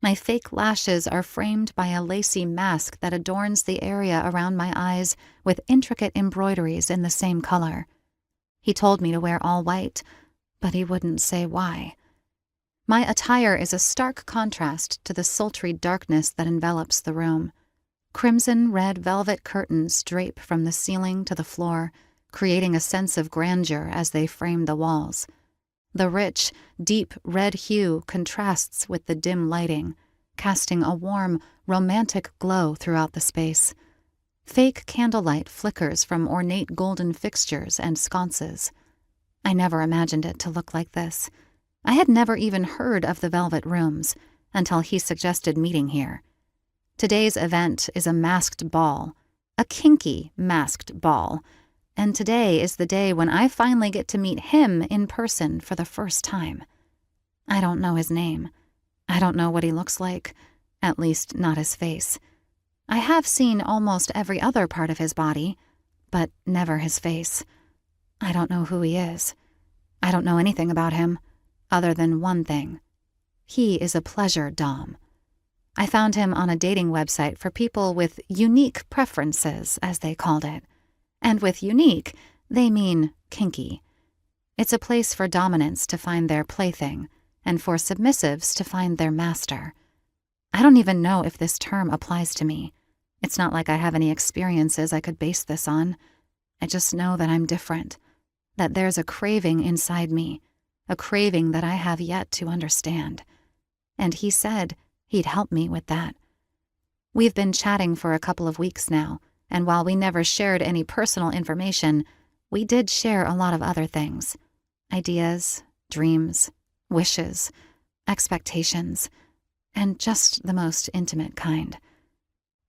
My fake lashes are framed by a lacy mask that adorns the area around my eyes with intricate embroideries in the same color. He told me to wear all white, but he wouldn't say why. My attire is a stark contrast to the sultry darkness that envelops the room. Crimson red velvet curtains drape from the ceiling to the floor, creating a sense of grandeur as they frame the walls. The rich, deep red hue contrasts with the dim lighting, casting a warm, romantic glow throughout the space. Fake candlelight flickers from ornate golden fixtures and sconces. I never imagined it to look like this. I had never even heard of the Velvet Rooms until he suggested meeting here. Today's event is a masked ball, a kinky masked ball, and today is the day when I finally get to meet him in person for the first time. I don't know his name. I don't know what he looks like, at least not his face. I have seen almost every other part of his body, but never his face. I don't know who he is. I don't know anything about him, other than one thing. He is a pleasure dom. I found him on a dating website for people with unique preferences, as they called it. And with unique, they mean kinky. It's a place for dominants to find their plaything, and for submissives to find their master. I don't even know if this term applies to me. It's not like I have any experiences I could base this on. I just know that I'm different, that there's a craving inside me, a craving that I have yet to understand. And he said he'd help me with that. We've been chatting for a couple of weeks now, and while we never shared any personal information, we did share a lot of other things. Ideas, dreams, wishes, expectations, and just the most intimate kind.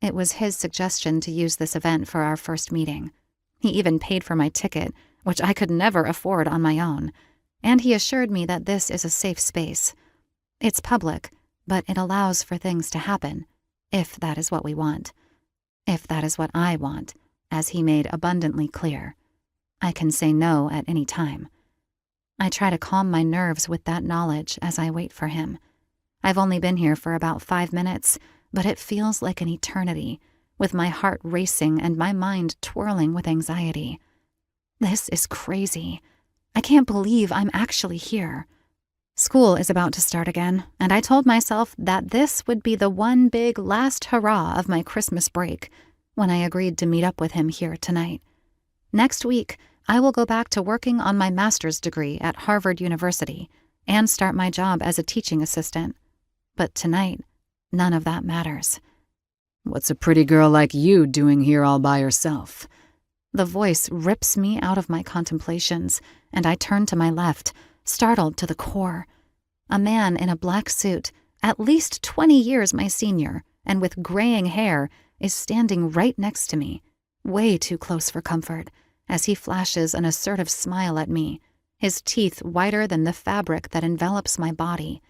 It was his suggestion to use this event for our first meeting. He even paid for my ticket, which I could never afford on my own, and he assured me that this is a safe space. It's public, but it allows for things to happen, if that is what we want. If that is what I want, as he made abundantly clear. I can say no at any time. I try to calm my nerves with that knowledge as I wait for him. I've only been here for about 5 minutes, but it feels like an eternity, with my heart racing and my mind twirling with anxiety. This is crazy. I can't believe I'm actually here. School is about to start again, and I told myself that this would be the one big last hurrah of my Christmas break when I agreed to meet up with him here tonight. Next week, I will go back to working on my master's degree at Harvard University and start my job as a teaching assistant. But tonight, none of that matters. "What's a pretty girl like you doing here all by herself?" The voice rips me out of my contemplations, and I turn to my left, startled to the core. A man in a black suit, at least 20 years my senior, and with graying hair, is standing right next to me, way too close for comfort, as he flashes an assertive smile at me, his teeth whiter than the fabric that envelops my body.